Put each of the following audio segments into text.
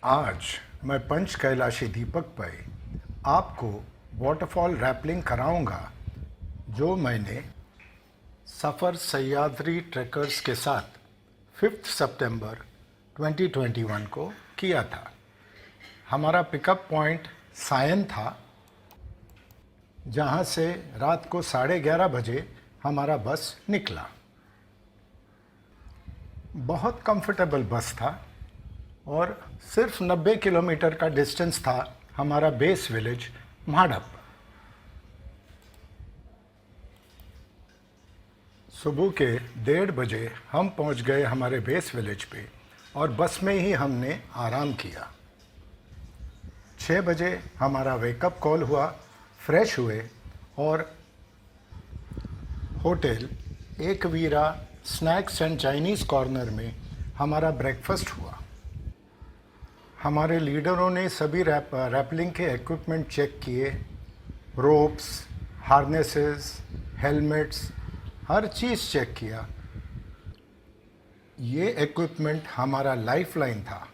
आज मैं पंच कैलाशी दीपक पे आपको वाटरफॉल रैपलिंग कराऊंगा जो मैंने सफ़र सह्याद्री ट्रैकर्स के साथ 5 सितंबर 2021 को किया था। हमारा पिकअप पॉइंट सायन था, जहां से रात को 11:30 बजे हमारा बस निकला। बहुत कंफर्टेबल बस था और सिर्फ 90 किलोमीटर का डिस्टेंस था हमारा बेस विलेज म्हाडप। सुबह के 1:30 बजे हम पहुंच गए हमारे बेस विलेज पे और बस में ही हमने आराम किया। 6 बजे हमारा वेकअप कॉल हुआ, फ्रेश हुए और hotel Ekvira snacks and Chinese corner में हमारा ब्रेकफास्ट हुआ। हमारे लीडरों ने सभी रैपलिंग के इक्विपमेंट चेक किए, रोप्स, हार्नेसेस, हेलमेट्स, हर चीज़ चेक किया। ये इक्विपमेंट हमारा लाइफलाइन था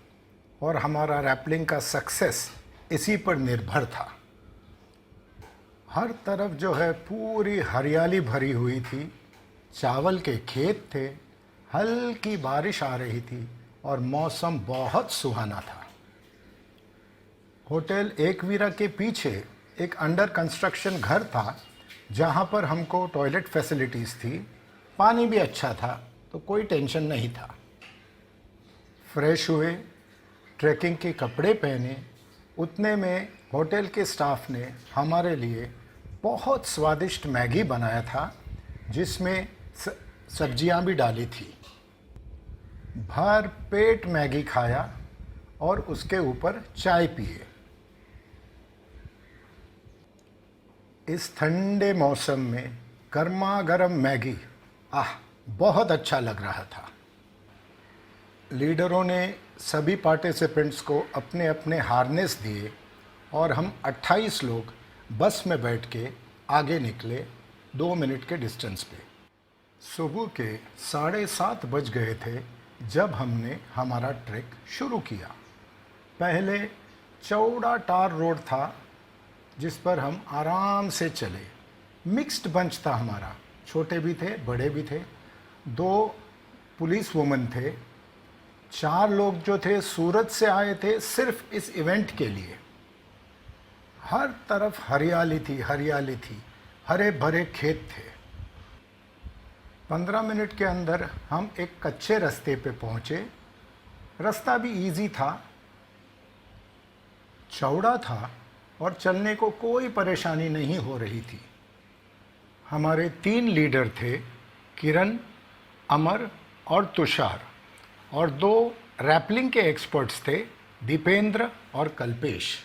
और हमारा रैपलिंग का सक्सेस इसी पर निर्भर था। हर तरफ जो है पूरी हरियाली भरी हुई थी, चावल के खेत थे, हल्की बारिश आ रही थी और मौसम बहुत सुहाना था। होटल एकवीरा के पीछे एक अंडर कंस्ट्रक्शन घर था जहां पर हमको टॉयलेट फैसिलिटीज़ थी, पानी भी अच्छा था, तो कोई टेंशन नहीं था। फ्रेश हुए, ट्रैकिंग के कपड़े पहने, उतने में होटल के स्टाफ ने हमारे लिए बहुत स्वादिष्ट मैगी बनाया था जिसमें सब्जियां भी डाली थी। भर पेट मैगी खाया और उसके ऊपर चाय पिए। इस ठंडे मौसम में गर्मा गर्म मैगी बहुत अच्छा लग रहा था। लीडरों ने सभी पार्टिसिपेंट्स को अपने अपने हार्नेस दिए और हम 28 लोग बस में बैठ के आगे निकले 2 मिनट के डिस्टेंस पे। सुबह के 7:30 बज गए थे जब हमने हमारा ट्रैक शुरू किया। पहले चौड़ा टार रोड था जिस पर हम आराम से चले। मिक्स्ड बंच था हमारा, छोटे भी थे, बड़े भी थे। 2 पुलिस वुमन थे, 4 लोग जो थे सूरत से आए थे सिर्फ इस इवेंट के लिए। हर तरफ हरियाली थी, हरियाली थी, हरे भरे खेत थे। 15 मिनट के अंदर हम एक कच्चे रास्ते पे पहुंचे। रास्ता भी इजी था, चौड़ा था और चलने को कोई परेशानी नहीं हो रही थी। हमारे 3 लीडर थे, किरण, अमर और तुषार, और 2 रैपलिंग के एक्सपर्ट्स थे, दीपेंद्र और कल्पेश।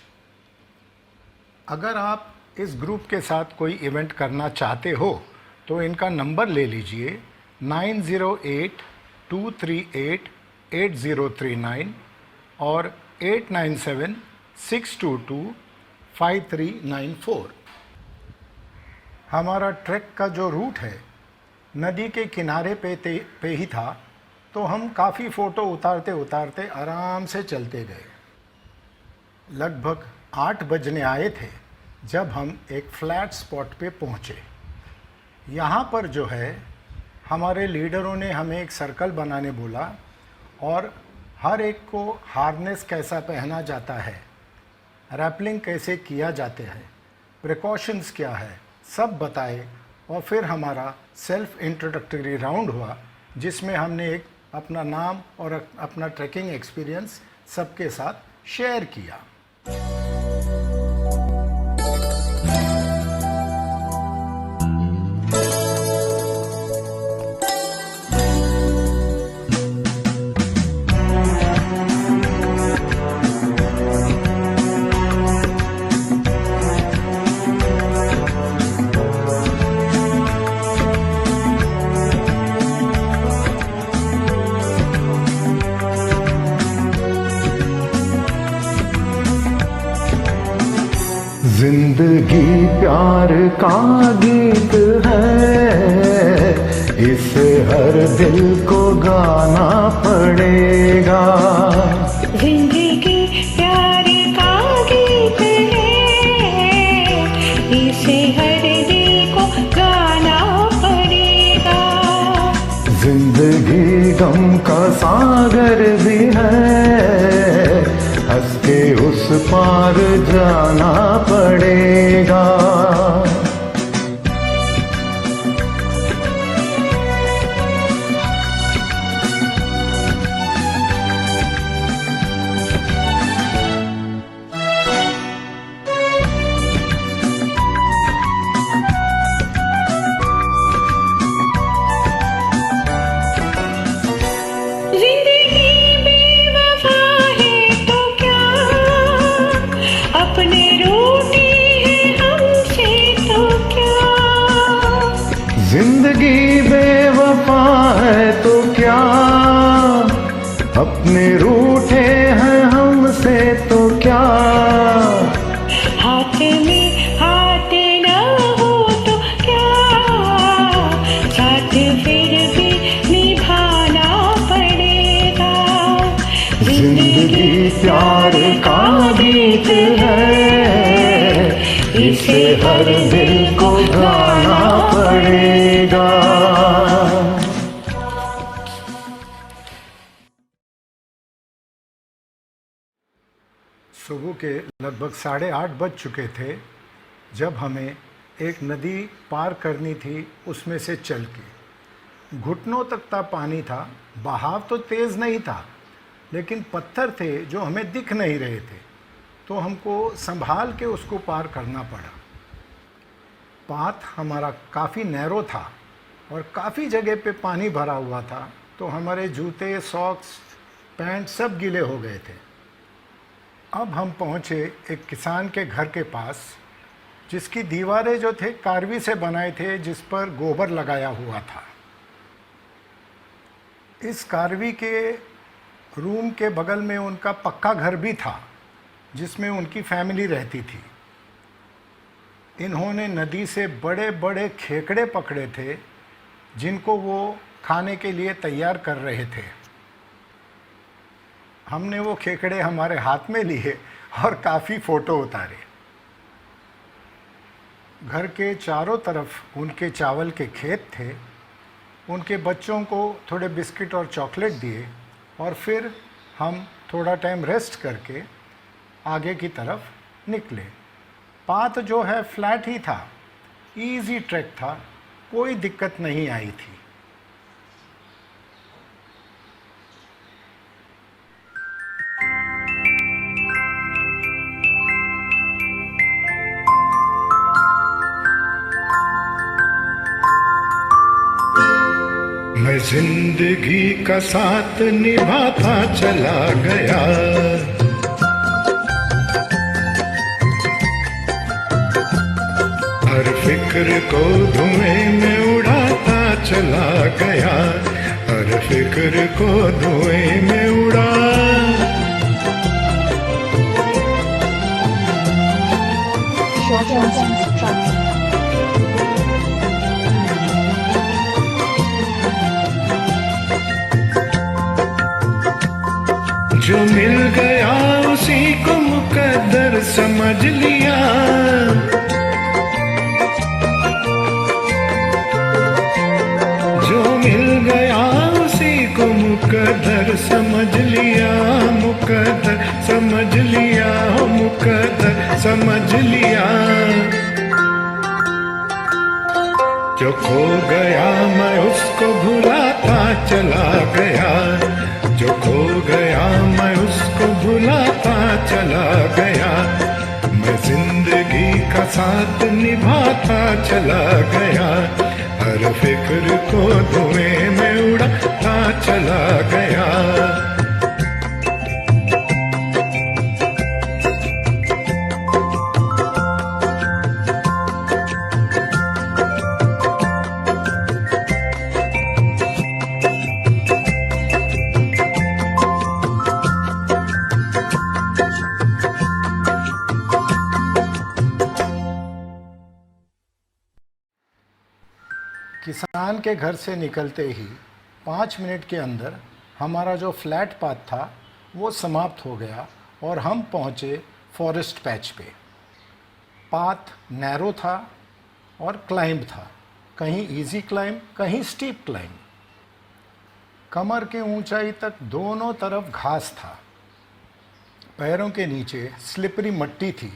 अगर आप इस ग्रुप के साथ कोई इवेंट करना चाहते हो तो इनका नंबर ले लीजिए 9082388039 और 8976225394। हमारा ट्रैक का जो रूट है नदी के किनारे पे ही था, तो हम काफ़ी फ़ोटो उतारते उतारते आराम से चलते गए। लगभग 8 बजने आए थे जब हम एक फ्लैट स्पॉट पे पहुँचे। यहाँ पर जो है हमारे लीडरों ने हमें एक सर्कल बनाने बोला और हर एक को हार्नेस कैसा पहना जाता है, रैपलिंग कैसे किया जाते हैं, प्रिकॉशंस क्या है, सब बताए। और फिर हमारा सेल्फ इंट्रोडक्टरी राउंड हुआ जिसमें हमने एक अपना नाम और अपना ट्रैकिंग एक्सपीरियंस सबके साथ शेयर किया। जिंदगी प्यार का गीत है, इसे हर दिल को गाना पड़ेगा। जिंदगी जिंदगी प्यार का गीत है, इसे हर दिल को गाना पड़ेगा। जिंदगी गम का सागर भी है, हंस के उस पार जाना पड़ेगा। जिंदगी बेवफा है तो क्या, अपने रूठे हैं हमसे तो क्या। हाथ में हाथ न हो तो क्या, साथ फिर भी निभाना पड़ेगा। जिंदगी प्यार का गीत है, इसे हर दिल को गाना पड़ेगा। सुबह के लगभग 8:30 बज चुके थे जब हमें एक नदी पार करनी थी, उसमें से चल के। घुटनों तक का पानी था, बहाव तो तेज़ नहीं था, लेकिन पत्थर थे जो हमें दिख नहीं रहे थे, तो हमको संभाल के उसको पार करना पड़ा। पाथ हमारा काफ़ी नैरो था और काफ़ी जगह पे पानी भरा हुआ था, तो हमारे जूते, सॉक्स, पैंट सब गीले हो गए थे। अब हम पहुँचे एक किसान के घर के पास, जिसकी दीवारें जो थे कार्वी से बनाए थे, जिस पर गोबर लगाया हुआ था। इस कार्वी के रूम के बगल में उनका पक्का घर भी था, जिसमें उनकी फैमिली रहती थी। इन्होंने नदी से बड़े बड़े खेकड़े पकड़े थे, जिनको वो खाने के लिए तैयार कर रहे थे। हमने वो खेकड़े हमारे हाथ में लिए और काफ़ी फ़ोटो उतारे। घर के चारों तरफ उनके चावल के खेत थे। उनके बच्चों को थोड़े बिस्किट और चॉकलेट दिए और फिर हम थोड़ा टाइम रेस्ट करके आगे की तरफ निकले। पाथ जो है फ्लैट ही था, इजी ट्रैक था, कोई दिक्कत नहीं आई थी। मैं जिंदगी का साथ निभाता चला गया, हर फिक्र को धुएं में उड़ाता चला गया, हर फिक्र को धुएं में उड़ा। जो मिल गया उसी को मुकद्दर समझ लिया, जो मिल गया उसी को मुकद्दर समझ लिया, मुकद्दर समझ लिया, मुकद्दर समझ लिया। जो खो गया मैं उसको भुलाता चला गया, जो खो गया मैं उसको भुलाता चला गया। मैं जिंदगी का साथ निभाता चला गया, हर फिक्र को धुएं में उड़ाता चला गया। किसान के घर से निकलते ही 5 मिनट के अंदर हमारा जो फ्लैट पाथ था वो समाप्त हो गया और हम पहुँचे फॉरेस्ट पैच पे। पाथ नैरो था और क्लाइंब था, कहीं इजी क्लाइंब कहीं स्टीप क्लाइंब। कमर के ऊंचाई तक दोनों तरफ घास था, पैरों के नीचे स्लिपरी मट्टी थी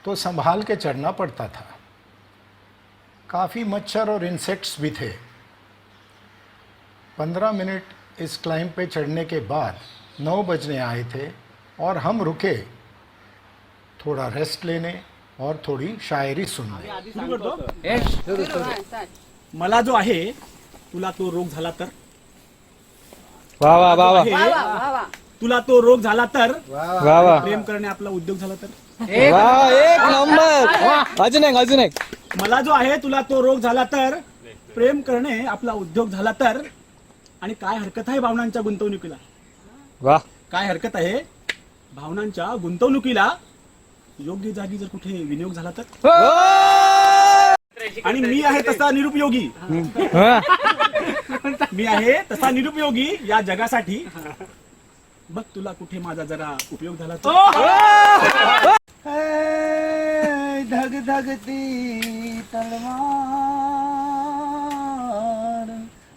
तो संभाल के चढ़ना पड़ता था। काफ़ी मच्छर और इंसेक्ट्स भी थे। 15 मिनट इस क्लाइंब पे चढ़ने के बाद 9 बजने आए थे और हम रुके थोड़ा रेस्ट लेने और थोडी शायरी सुनने। सुरू करतो. मला जो आहे तुला तो रोग झाला तर वा वा वा वा आहे, तुला तो रोग झाला तर वा वा प्रेम करणे आपला उद्योग झाला तर वा एक नंबर अजून एक मला जो आहे तुला तो रोग झाला तर प्रेम करणे आपला उद्योग झाला तर आणि काय हरकत आहे भावनांच्या गुंतवणुकीला वा काय हरकत आहे भावनांच्या गुंतवणुकीला योग्य जागी जर कुठे विनियोग झाला तर आणि मी आहे तसा निरुपयोगी मी आहे तसा निरुपयोगी या जगासाठी बघ तुला कुठे माझा जरा उपयोग झाला तर धग धगती तलवार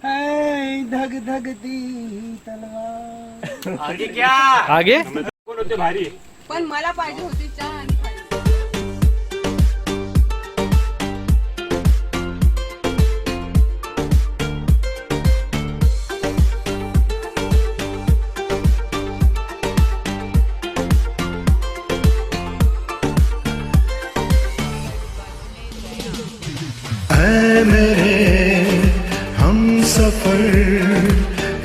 है, धग धगती तलवार। आगे कोण होते भारी पण मला पाहिजे होती चहा आणि खारी. ऐ मेरे हम सफर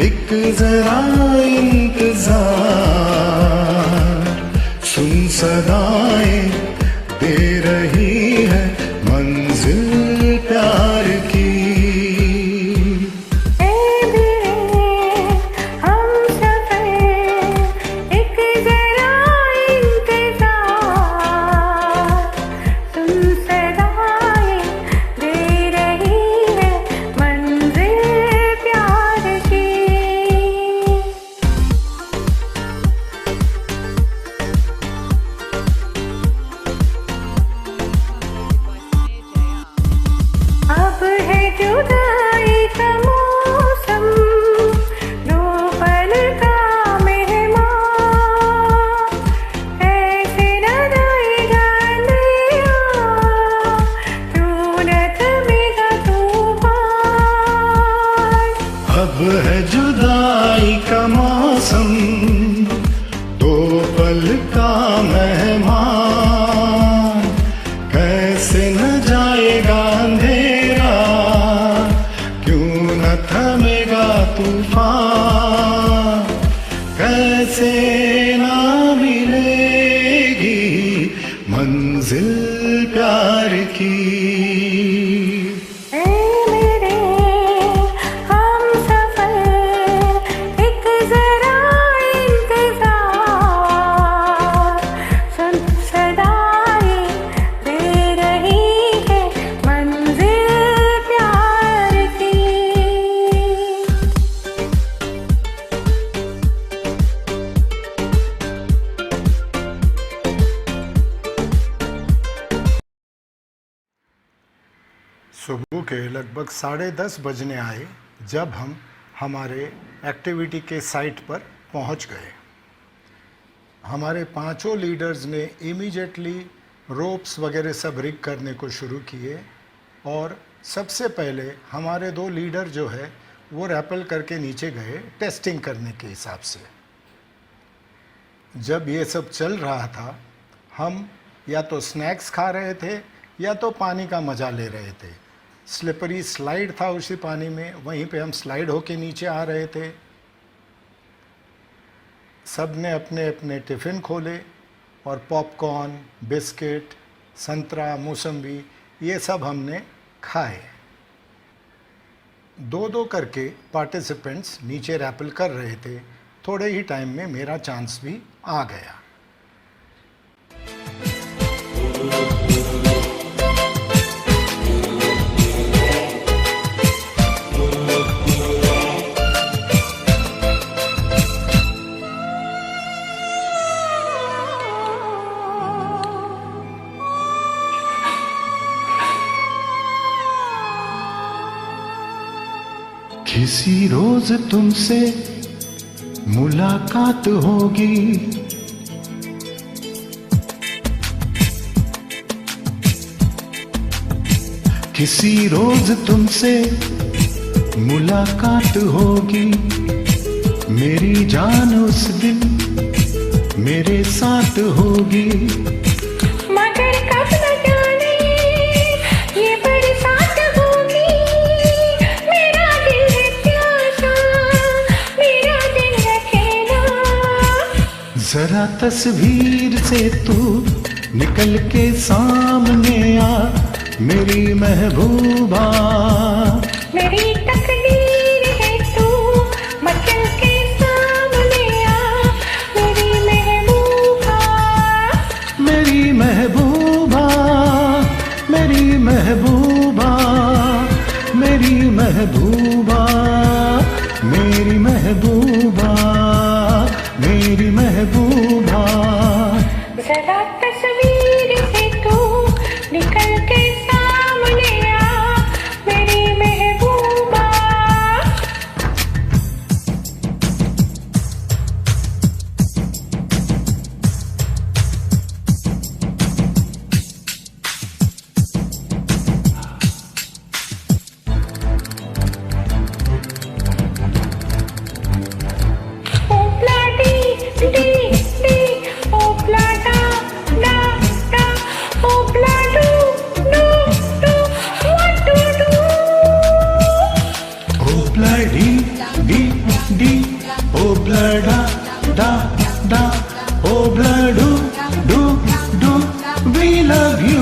एक जरा इंतजार, सुन सदाएं दे रही है मंजिल प्यार की। अब है जुदाई का मौसम, दो पल का मेहमान, कैसे न जाएगा अंधेरा, क्यों न थमेगा तूफान, कैसे न मिलेगी मंजिल प्यार की। सुबह के लगभग 10:30 बजने आए जब हम हमारे एक्टिविटी के साइट पर पहुंच गए। हमारे 5 लीडर्स ने इमीडिएटली रोप्स वगैरह सब रिग करने को शुरू किए और सबसे पहले हमारे 2 लीडर जो है वो रैपल करके नीचे गए टेस्टिंग करने के हिसाब से। जब ये सब चल रहा था हम या तो स्नैक्स खा रहे थे या तो पानी का मज़ा ले रहे थे। स्लिपरी स्लाइड था उसी पानी में, वहीं पे हम स्लाइड होके नीचे आ रहे थे। सब ने अपने अपने टिफ़िन खोले और पॉपकॉर्न, बिस्किट, संतरा, मौसम्बी ये सब हमने खाए। 2-2 करके पार्टिसिपेंट्स नीचे रैपल कर रहे थे। थोड़े ही टाइम में मेरा चांस भी आ गया। किसी रोज तुमसे मुलाकात होगी, किसी रोज तुमसे मुलाकात होगी। मेरी जान उस दिन मेरे साथ होगी। मगर कब न जाने ये बरसात होगी। मेरा दिल है प्यासा, मेरा दिल है खेला। जरा तस्वीर से तू निकल के सामने आ, मेरी महबूबा। मेरी तकदीर है तू मचल के सामने आ, मेरी महबूबा। मेरी महबूबा, मेरी महबूबा, मेरी महबूबा, मेरी महबूबा, मेरी महबूबा। जरा तस्वीर से तू निकल के सामने आ, मेरी महबूबा। ओपला डी डी डी, ओपला डा डा डा, ओपला डू डू डू, what do do. Oh bloody डी डी, ओ ब्लडा डा डा, ओ ब्लडू डू डू, वी लव यू।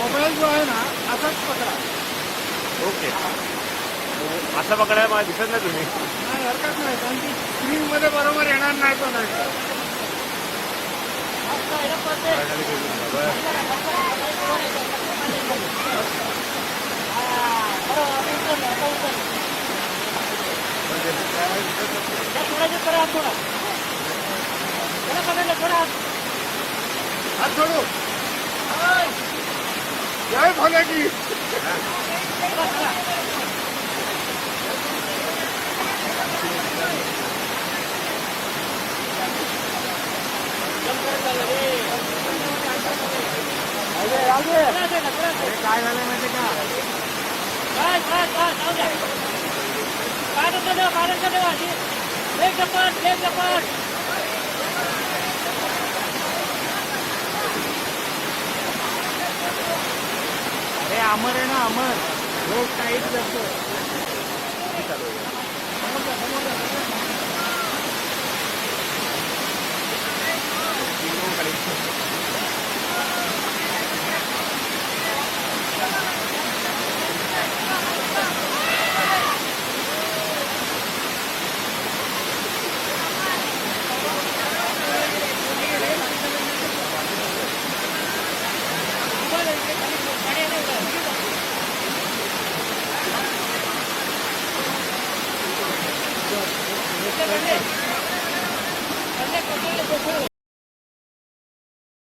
मोबाईल जो आहे ना असाच पकडा. ओके. असं पकडायला मला दिसत नाही तुम्ही. नाही हरकत नाही, कारण की स्क्रीन मध्ये बरोबर येणार नाही तो नाही. हात सोडू. जय भोले की. काय झालं माहिती का? अरे अमर आहे ना अमर, रोज टाईट करतो.